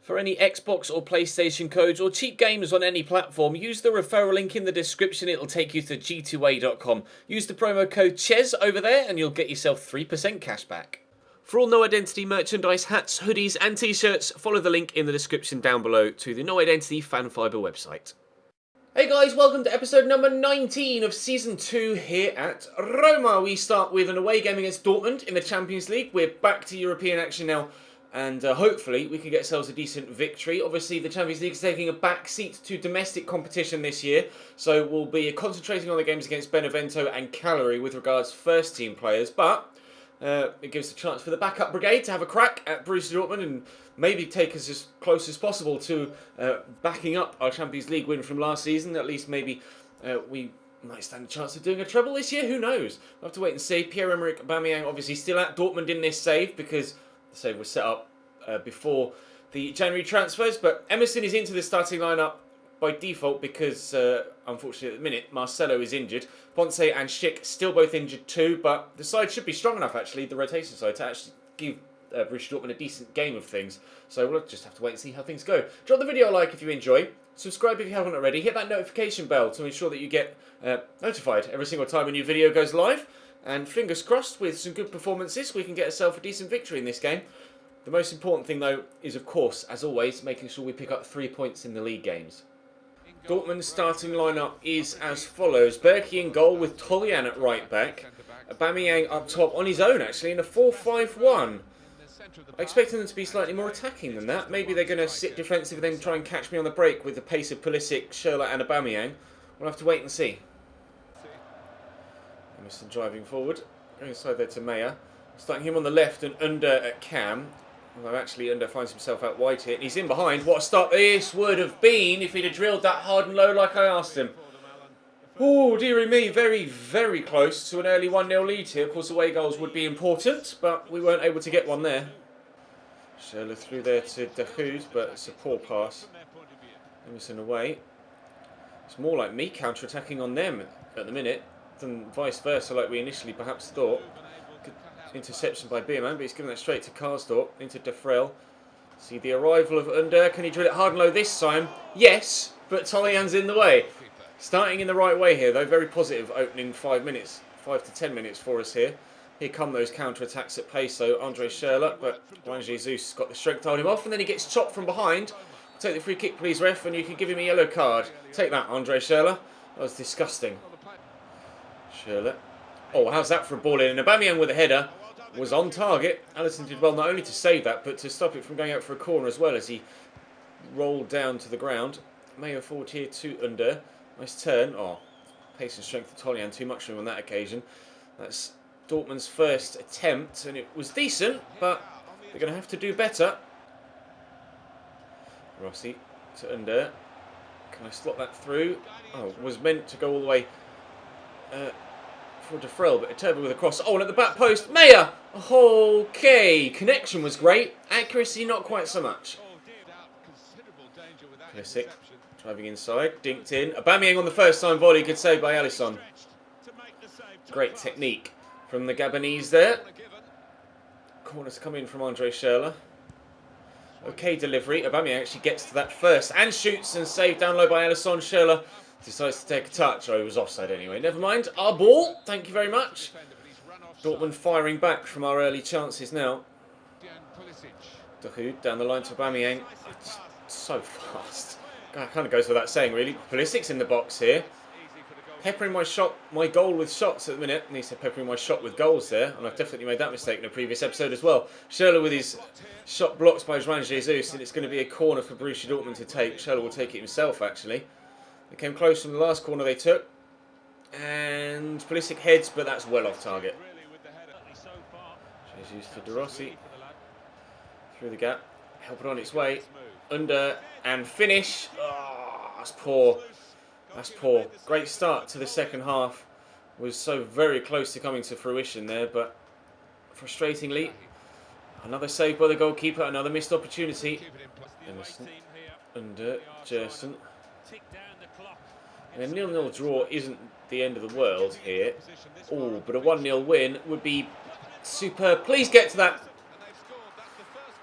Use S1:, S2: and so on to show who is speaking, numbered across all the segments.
S1: For any Xbox or PlayStation codes or cheap games on any platform, use the referral link in the description. It'll take you to g2a.com. Use the promo code CHES over there and you'll get yourself 3% cash back. For all No Identity merchandise, hats, hoodies and t-shirts, follow the link in the description down below to the No Identity Fan Fibre website. Hey guys, welcome to episode number 19 of Season 2 here at Roma. We start with an away game against Dortmund in the Champions League. We're back to European action now. And hopefully we can get ourselves a decent victory. Obviously the Champions League is taking a back seat to domestic competition this year. So we'll be concentrating on the games against Benevento and Cagliari with regards to first team players. But it gives a chance for the backup brigade to have a crack at Borussia Dortmund and maybe take us as close as possible to backing up our Champions League win from last season. At least maybe we might stand a chance of doing a treble this year. Who knows? We'll have to wait and see. Pierre-Emerick Aubameyang obviously still at Dortmund in this save because the save was set up before the January transfers, but Emerson is into the starting lineup by default because, unfortunately at the minute, Marcelo is injured. Ponce and Schick still both injured too, but the side should be strong enough, actually, the rotation side, to actually give Borussia Dortmund a decent game of things. So we'll just have to wait and see how things go. Drop the video a like if you enjoy. Subscribe if you haven't already. Hit that notification bell to ensure that you get notified every single time a new video goes live. And fingers crossed, with some good performances, we can get ourselves a decent victory in this game. The most important thing, though, is, of course, as always, making sure we pick up 3 points in the league games. Dortmund's starting lineup is as follows. Berkey in goal with Tolian at right back. Aubameyang up top on his own, actually, in a 4-5-1. I expect them to be slightly more attacking than that. Maybe they're going to sit defensive and then try and catch me on the break with the pace of Pulisic, Schürrle and Aubameyang. We'll have to wait and see. Emerson driving forward, going inside there to Meyer, starting him on the left and Under at Cam, although actually Under finds himself out wide here, and he's in behind. What a start this would have been if he'd have drilled that hard and low like I asked him. Oh dearie me, very, very close to an early 1-0 lead here. Of course away goals would be important, but we weren't able to get one there. Schürrle through there to De Hood, but it's a poor pass. Emerson away. It's more like me counter-attacking on them at the minute than vice versa, like we initially perhaps thought. Good interception by Bierman, but he's given that straight to Karsdorp, into De Frel. See the arrival of Under. Can he drill it hard and low this time? Yes, but Tolian's in the way. Starting in the right way here, though. Very positive opening 5 to 10 minutes for us here. Here come those counter-attacks at pace, though. Andre Schürrle, but Juan Jesus got the strength to hold him off, and then he gets chopped from behind. Take the free kick, please, ref, and you can give him a yellow card. Take that, Andre Schürrle. That was disgusting. Schürrle. Oh, how's that for a ball in? And Aubameyang with a header was on target. Alisson did well not only to save that, but to stop it from going out for a corner as well as he rolled down to the ground. Mayo forward here to Under. Nice turn. Oh, pace and strength of Tolian. Too much for him on that occasion. That's Dortmund's first attempt, and it was decent, but they're going to have to do better. Rossi to Under. Can I slot that through? Oh, was meant to go all the way for De Frel, but a turbo with a cross. Oh, and at the back post, Meyer! Okay, connection was great. Accuracy, not quite so much. Pulisic driving inside, dinked in. Aubameyang on the first time volley, good save by Alisson. Great technique from the Gabonese there. Corners come in from Andre Schürrle. Okay delivery. Aubameyang actually gets to that first and shoots and saved down low by Alisson. Schürrle decides to take a touch. Oh, he was offside anyway. Never mind. Our ball. Thank you very much. Dortmund firing back from our early chances now. De Hood down the line to Aubameyang. So fast. Kind of goes without saying, really. Pulisic's in the box here. Peppering my goal with shots at the minute. And he said peppering my shot with goals there. And I've definitely made that mistake in a previous episode as well. Schürrle with his shot blocked by Juan Jesus. And it's going to be a corner for Borussia Dortmund to take. Schürrle will take it himself, actually. They came close from the last corner they took. And Pulisic heads, but that's well off target. Jesus to De Rossi. Through the gap. Help it on its way. Under and finish. Oh, that's poor. That's poor. Great start to the second half. Was so very close to coming to fruition there, but frustratingly, another save by the goalkeeper, another missed opportunity. Emerson, Under, Gerson. And a 0-0 draw isn't the end of the world here. Oh, but a 1-0 win would be superb. Please get to that.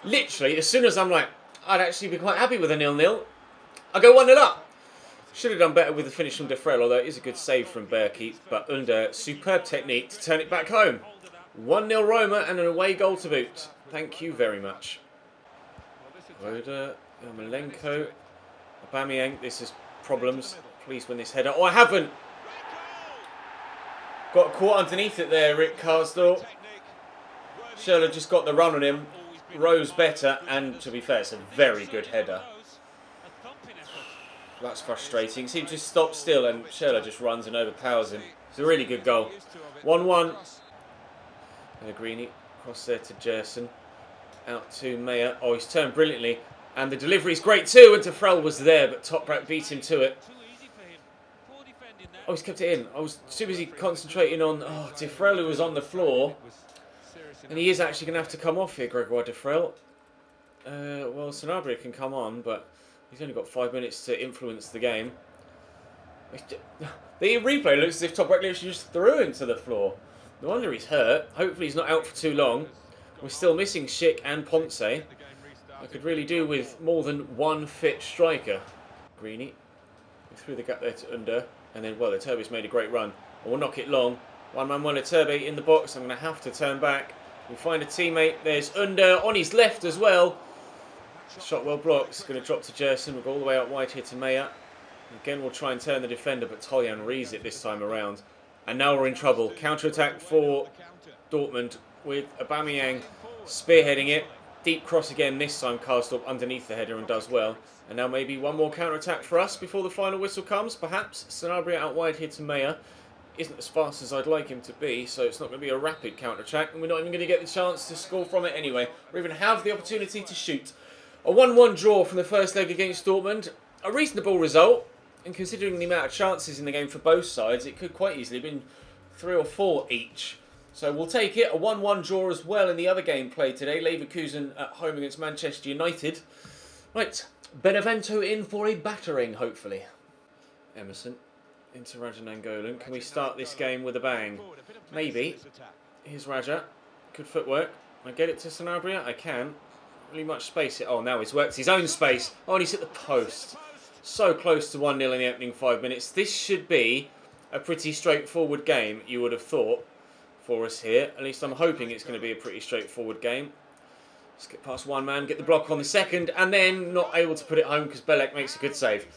S1: Literally, as soon as I'm like, I'd actually be quite happy with a 0-0. I'll go 1-0 up. Should have done better with the finish from Defrel, although it is a good save from Berkey. But under superb technique to turn it back home. 1-0 Roma and an away goal to boot. Thank you very much. Roda, Malenko, Aubameyang. This is problems. Please win this header. Oh, I haven't. Got caught underneath it there, Rick Karsdorp. Schürrle just got the run on him. Rose better, and to be fair, it's a very good header. That's frustrating. See him just stop still, and Schürrle just runs and overpowers him. It's a really good goal. 1-1. Pellegrini across there to Gerson. Out to Meyer. Oh, he's turned brilliantly. And the delivery's great too. And Defrel was there, but Toprak beat him to it. Oh, he's kept it in. I was too busy concentrating on Defrel, who was on the floor. And he is actually going to have to come off here, Gregoire Defrel. Well, Sanabria can come on, but he's only got 5 minutes to influence the game. The replay looks as if Toprak literally just threw him to the floor. No wonder he's hurt. Hopefully he's not out for too long. We're still missing Schick and Ponce. I could really do with more than one fit striker. Greeny through the gap there to Under. And then, well, the Turbi's made a great run. And we'll knock it long. One man, one Turbi in the box. I'm going to have to turn back. We find a teammate. There's Under on his left as well. Shot well blocked. It's going to drop to Gerson. We'll go all the way out wide here to Meyer. Again, we'll try and turn the defender, but Toljan reads it this time around. And now we're in trouble. Counter-attack for Dortmund with Aubameyang spearheading it. Deep cross again, this time Karsdorp underneath the header and does well. And now maybe one more counter-attack for us before the final whistle comes. Perhaps Sanabria out wide here to Meyer. Isn't as fast as I'd like him to be, so it's not going to be a rapid counter-attack. And we're not even going to get the chance to score from it anyway, or even have the opportunity to shoot. A 1-1 draw from the first leg against Dortmund. A reasonable result. And considering the amount of chances in the game for both sides, it could quite easily have been 3 or 4 each. So we'll take it. A 1-1 draw as well in the other game played today. Leverkusen at home against Manchester United. Right, Benevento in for a battering, hopefully. Emerson into Raja Nangolan. Can we start this game with a bang? Maybe. Here's Raja. Good footwork. I get it to Sanabria? I can. Really much space here. Oh, now he's worked his own space. Oh, and he's hit the post. So close to 1-0 in the opening 5 minutes. This should be a pretty straightforward game, you would have thought, for us here. At least I'm hoping it's going to be a pretty straightforward game. Let's get past one man, get the block on the second, and then not able to put it home because Belek makes a good save.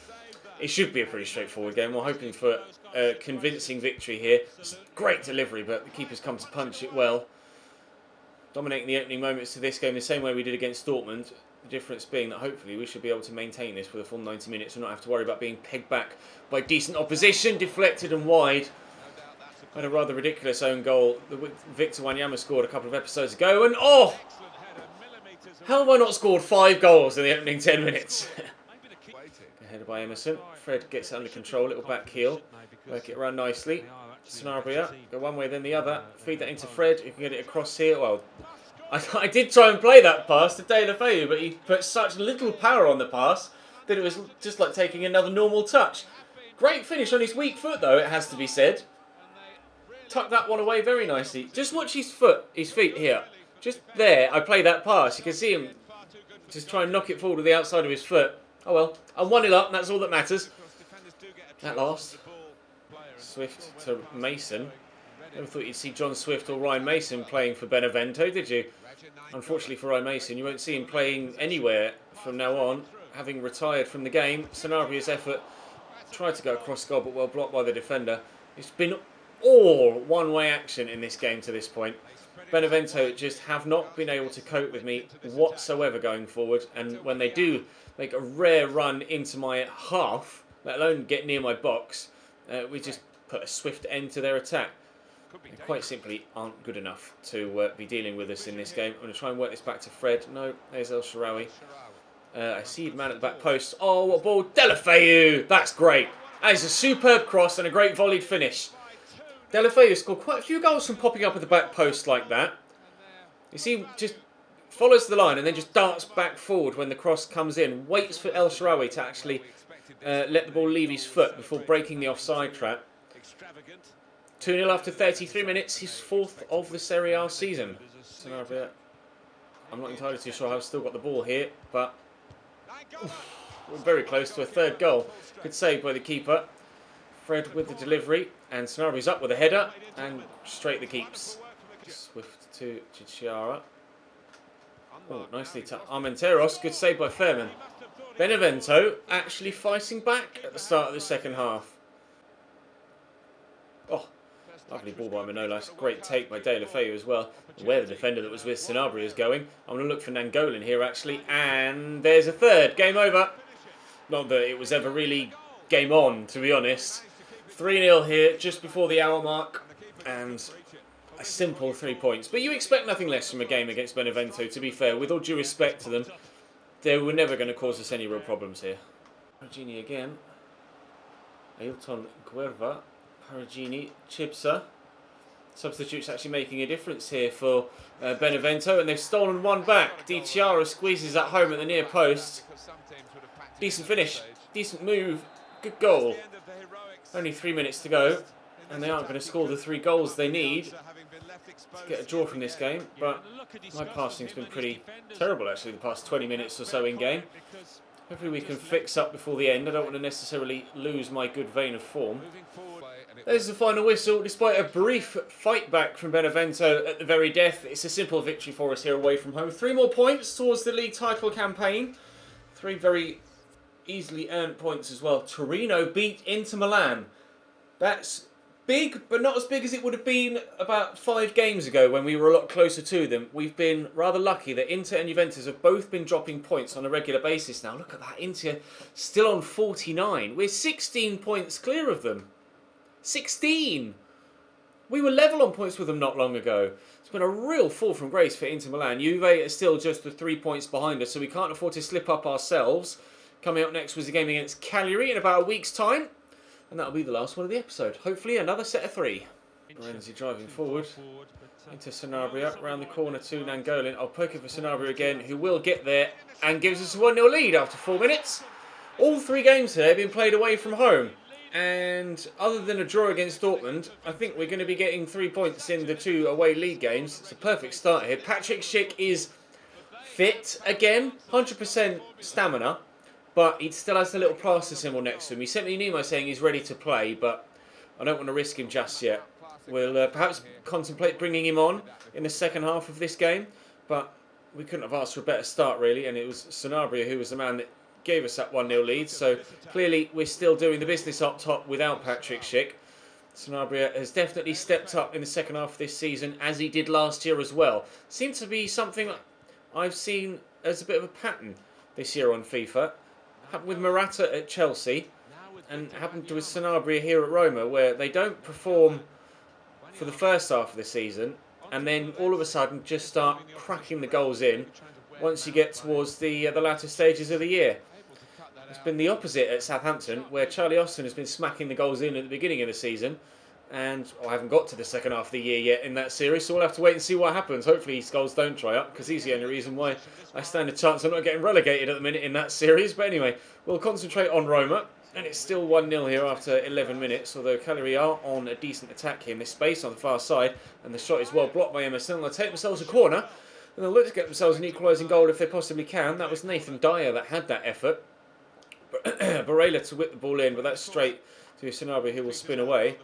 S1: It should be a pretty straightforward game. We're hoping for a convincing victory here. It's great delivery, but the keeper's come to punch it well. Dominating the opening moments of this game the same way we did against Dortmund. The difference being that hopefully we should be able to maintain this for the full 90 minutes and not have to worry about being pegged back by decent opposition, deflected and wide. Had a rather ridiculous own goal that Victor Wanyama scored a couple of episodes ago, and oh! How have I not scored 5 goals in the opening 10 minutes? Headed by Emerson. Fred gets it under control, little back heel. Work it around nicely. Sanabria, go one way then the other. Feed that into Fred, you can get it across here. Well, I did try and play that pass to De La Feu, but he put such little power on the pass that it was just like taking another normal touch. Great finish on his weak foot though, it has to be said. Tucked that one away very nicely. Just watch his feet here. Just there, I play that pass. You can see him just try and knock it forward with the outside of his foot. Oh well, I'm 1-0 up, and that's all that matters. At last. Swift to Mason. Never thought you'd see John Swift or Ryan Mason playing for Benevento, did you? Unfortunately for Ryan Mason, you won't see him playing anywhere from now on, having retired from the game. Sanabria's effort tried to go across goal, but well blocked by the defender. It's been all one-way action in this game to this point. Benevento just have not been able to cope with me whatsoever going forward, and when they do make a rare run into my half, let alone get near my box, we just put a swift end to their attack. They quite simply aren't good enough to be dealing with us in this game. I'm going to try and work this back to Fred. No, there's El Shaarawy. I see the man at the back post. Oh, what a ball. De La Feu! That's great. That is a superb cross and a great volleyed finish. De La Feu scored quite a few goals from popping up at the back post like that. You see, just follows the line and then just darts back forward when the cross comes in. Waits for El Shaarawy to actually let the ball leave his foot before breaking the offside trap. 2-0 after 33 minutes, his 4th of the Serie A season. So I'm not entirely too sure I've still got the ball here, but We're very close to a third goal. Good save by the keeper. Fred with the delivery, and Sanabria up with a header, and straight the keeps. Swift to Chichiara. Oh, nicely tapped. Armenteros, good save by Fairman. Benevento actually fighting back at the start of the second half. Oh, lovely ball by Manolas. Great take by De La Feu as well. Where the defender that was with Sanabria is going. I'm going to look for Nainggolan here actually, and there's a third. Game over. Not that it was ever really game on, to be honest. 3-0 here, just before the hour mark, and a simple 3 points. But you expect nothing less from a game against Benevento, to be fair. With all due respect to them, they were never going to cause us any real problems here. Paragini again. Ailton Guerva. Paragini. Chibsa. Substitutes actually making a difference here for Benevento, and they've stolen one back. Di Chiara squeezes at home at the near post. Decent finish. Decent move. Good goal. Only 3 minutes to go, and they aren't going to score the 3 goals they need to get a draw from this game. But my passing's been pretty terrible actually the past 20 minutes or so in game. Hopefully we can fix up before the end. I don't want to necessarily lose my good vein of form. There's the final whistle. Despite a brief fight back from Benevento at the very death, it's a simple victory for us here away from home. 3 more points towards the league title campaign. 3 very easily earned points as well. Torino beat Inter Milan. That's big, but not as big as it would have been about 5 games ago when we were a lot closer to them. We've been rather lucky that Inter and Juventus have both been dropping points on a regular basis now. Look at that, Inter still on 49. We're 16 points clear of them. 16! We were level on points with them not long ago. It's been a real fall from grace for Inter Milan. Juve are still just the 3 points behind us, so we can't afford to slip up ourselves. Coming up next was a game against Cagliari in about a week's time. And that'll be the last one of the episode. Hopefully another set of 3. Renzi driving forward into Sanabria. Round the corner to Nainggolan. I'll poke it for Sanabria again, who will get there and gives us a 1-0 lead after 4 minutes. All 3 games today have been played away from home. And other than a draw against Dortmund, I think we're going to be getting 3 points in the 2 away league games. It's a perfect start here. Patrick Schick is fit again. 100% stamina. But he still has the little plaster symbol next to him. He sent me an email saying he's ready to play, but I don't want to risk him just yet. We'll perhaps contemplate bringing him on in the second half of this game, but we couldn't have asked for a better start, really, and it was Sanabria who was the man that gave us that 1-0 lead, so clearly we're still doing the business up top without Patrick Schick. Sanabria has definitely stepped up in the second half of this season, as he did last year as well. Seems to be something I've seen as a bit of a pattern this year on FIFA. Happened with Morata at Chelsea and happened with Sanabria here at Roma, where they don't perform for the first half of the season and then all of a sudden just start cracking the goals in once you get towards the latter stages of the year. It's been the opposite at Southampton, where Charlie Austin has been smacking the goals in at the beginning of the season, and I haven't got to the second half of the year yet in that series, so we'll have to wait and see what happens. Hopefully his goals don't dry up, because he's the only reason why I stand a chance of not getting relegated at the minute in that series. But anyway, we'll concentrate on Roma, and it's still 1-0 here after 11 minutes, although Cagliari are on a decent attack here in this space on the far side, and the shot is well blocked by Emerson. They'll take themselves a corner, and they'll look to get themselves an equalising goal if they possibly can. That was Nathan Dyer that had that effort. Barella to whip the ball in, but that's straight to Sanabria, who will spin away.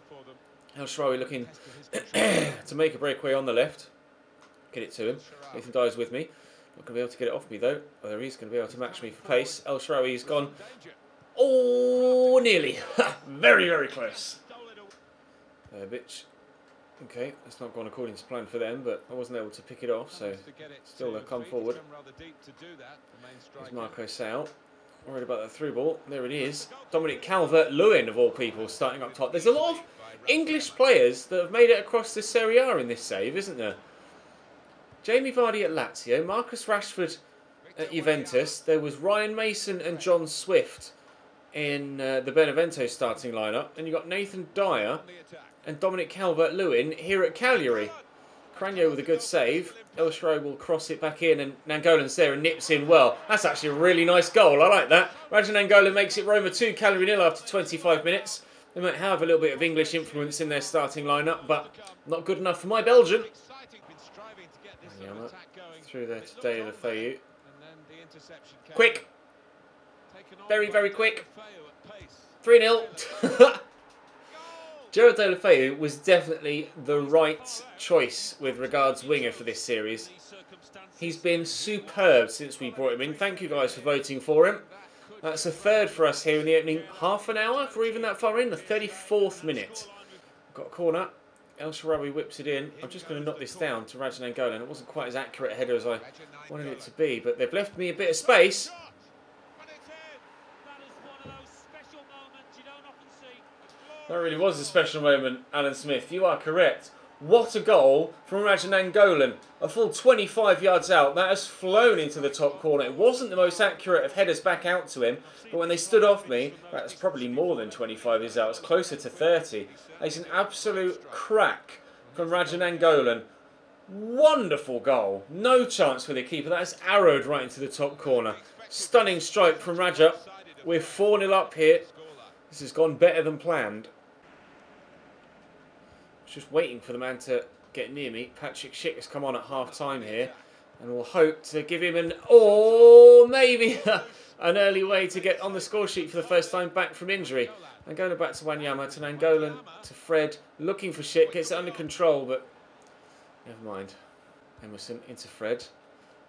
S1: El Shaarawy looking to make a breakaway on the left. Get it to him. Nathan Dyer's with me. Not going to be able to get it off me though. Although he's going to be able to match me for pace. El Shaarawy's gone. Oh, nearly. Very, very close. Bitch. Okay, that's not gone according to plan for them, but I wasn't able to pick it off, so still they'll come forward. There's Marco Sal. Worried about that through ball. There it is. Dominic Calvert-Lewin, of all people, starting up top. There's a lot of English players that have made it across the Serie A in this save, isn't there? Jamie Vardy at Lazio, Marcus Rashford at Juventus. There was Ryan Mason and John Swift in the Benevento starting lineup. And you've got Nathan Dyer and Dominic Calvert-Lewin here at Cagliari. Cranio with a good save. El Shaarawy will cross it back in, and Nainggolan's there and nips in well. That's actually a really nice goal. I like that. Raja Nainggolan makes it Roma 2, Cagliari 0 after 25 minutes. They might have a little bit of English influence in their starting lineup, but not good enough for my Belgian. Through there to De La Feu. Quick! Very, very quick. 3-0. Gerard Deulofeu was definitely the right choice with regards winger for this series. He's been superb since we brought him in. Thank you guys for voting for him. That's a third for us here in the opening half an hour, if we're even that far in, the 34th minute. Got a corner. El Shaarawy whips it in. I'm just going to knock this down to Radja Nainggolan. It wasn't quite as accurate a header as I wanted it to be, but they've left me a bit of space. That really was a special moment, Alan Smith. You are correct. What a goal from Radja Nainggolan. A full 25 yards out. That has flown into the top corner. It wasn't the most accurate of headers back out to him, but when they stood off me, that's probably more than 25 yards out. It's closer to 30. It's an absolute crack from Radja Nainggolan. Wonderful goal. No chance for the keeper. That is arrowed right into the top corner. Stunning strike from Radja. We're 4-0 up here. This has gone better than planned. Just waiting for the man to get near me. Patrick Schick has come on at half-time here. And we'll hope to give him maybe an early way to get on the score sheet for the first time back from injury. And going back to Wanyama, to Nainggolan, to Fred. Looking for Schick. Gets it under control, but never mind. Emerson into Fred.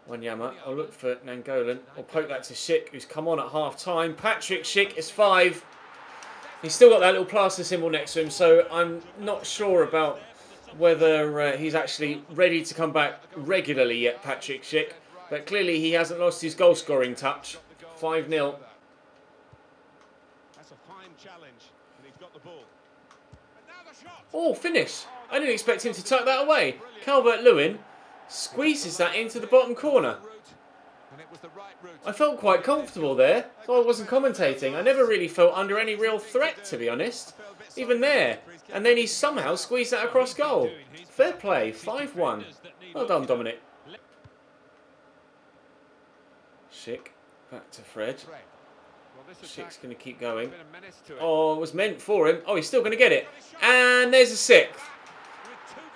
S1: Wanyama. I'll look for Nainggolan. I'll poke that to Schick, who's come on at half-time. Patrick Schick is 5. He's still got that little plaster symbol next to him, so I'm not sure about whether he's actually ready to come back regularly yet, Patrick Schick. But clearly he hasn't lost his goal-scoring touch. 5-0.
S2: That's a fine challenge, and he's got the ball. And now the shot.
S1: Oh, finish. I didn't expect him to tuck that away. Calvert-Lewin squeezes that into the bottom corner. I felt quite comfortable there, so I wasn't commentating. I never really felt under any real threat, to be honest. Even there. And then he somehow squeezed that across goal. Fair play. 5-1. Well done, Dominic. Schick. Back to Fred. Schick's going to keep going. Oh, it was meant for him. Oh, he's still going to get it. And there's a 6th.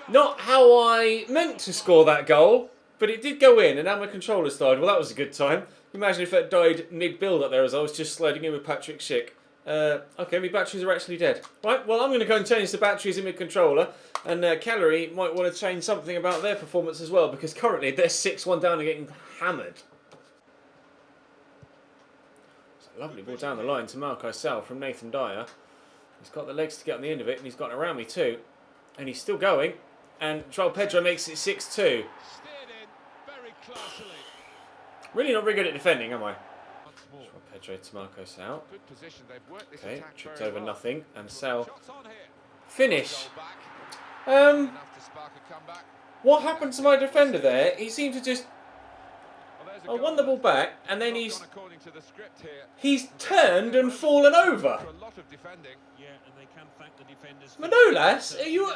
S1: Not how I meant to score that goal. But it did go in, and now my controller's died. Well, that was a good time. Imagine if that died mid-build up there as I was just sliding in with Patrick Schick. Okay, my batteries are actually dead. Right, well, I'm going to go and change the batteries in my controller. And Cagliari might want to change something about their performance as well, because currently they're 6-1 down and getting hammered. It's a lovely ball down the line to Marco Sal from Nathan Dyer. He's got the legs to get on the end of it, and he's got it around me too. And he's still going. And Joao Pedro makes it 6-2. Really not very good at defending, am I? Pedro to Marco Sal. Okay, tripped over nothing. And Sal. Finish. What happened to my defender there? He seemed to just... I won the ball back, and then he's turned and fallen over. Manolas, are you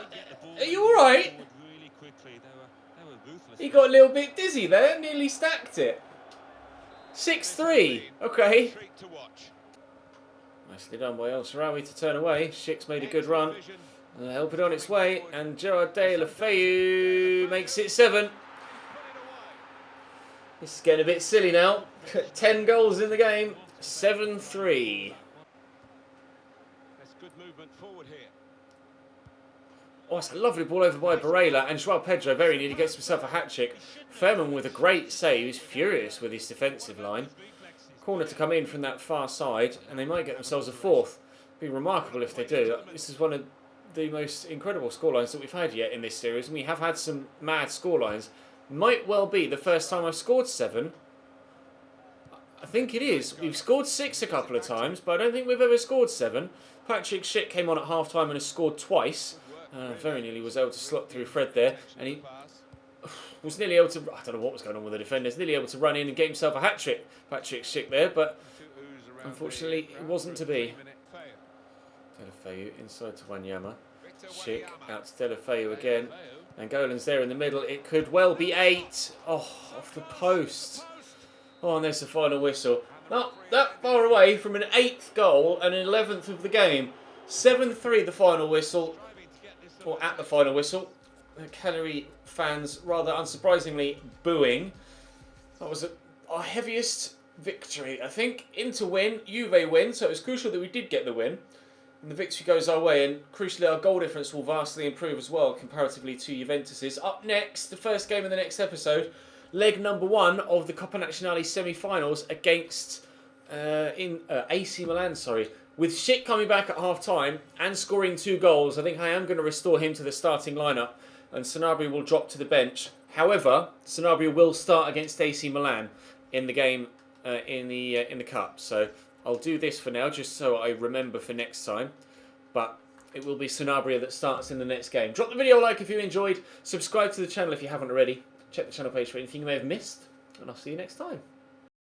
S1: alright? He got a little bit dizzy there, nearly stacked it. 6-3. Okay. Nicely done by El Shaarawy to turn away. Schick's made a good run. They'll help it on its way. And Gerard Deulofeu makes it 7. This is getting a bit silly now. 10 goals in the game. 7-3. That's good movement forward here. Oh, it's a lovely ball over by Barella, and Joao Pedro very nearly gets himself a hat-trick. Fairman with a great save. He's furious with his defensive line. Corner to come in from that far side, and they might get themselves a 4th. It'd be remarkable if they do. This is one of the most incredible scorelines that we've had yet in this series, and we have had some mad scorelines. Might well be the first time I've scored 7. I think it is. We've scored 6 a couple of times, but I don't think we've ever scored 7. Patrick Schick came on at half-time and has scored twice. Very nearly was able to slot through Fred there, and he was nearly able to... I don't know what was going on with the defenders. Nearly able to run in and get himself a hat-trick, Patrick Schick there, but unfortunately it wasn't to be. Deulofeu inside to Wanyama. Schick out to Deulofeu again. And Golan's there in the middle. It could well be 8. Oh, off the post. Oh, and there's the final whistle. Not that far away from an 8th goal and an 11th of the game. 7-3 the final whistle. Or at the final whistle. Cagliari fans rather unsurprisingly booing. That was our heaviest victory, I think. Inter win, Juve win, so it was crucial that we did get the win. And the victory goes our way, and crucially our goal difference will vastly improve as well, comparatively to Juventus's. Up next, the first game of the next episode, leg number 1 of the Coppa Nazionale semi-finals against AC Milan, With Schick coming back at half-time and scoring 2 goals, I think I am going to restore him to the starting lineup, and Sanabria will drop to the bench. However, Sanabria will start against AC Milan in the game in the cup. So I'll do this for now, just so I remember for next time. But it will be Sanabria that starts in the next game. Drop the video a like if you enjoyed. Subscribe to the channel if you haven't already. Check the channel page for anything you may have missed. And I'll see you next time.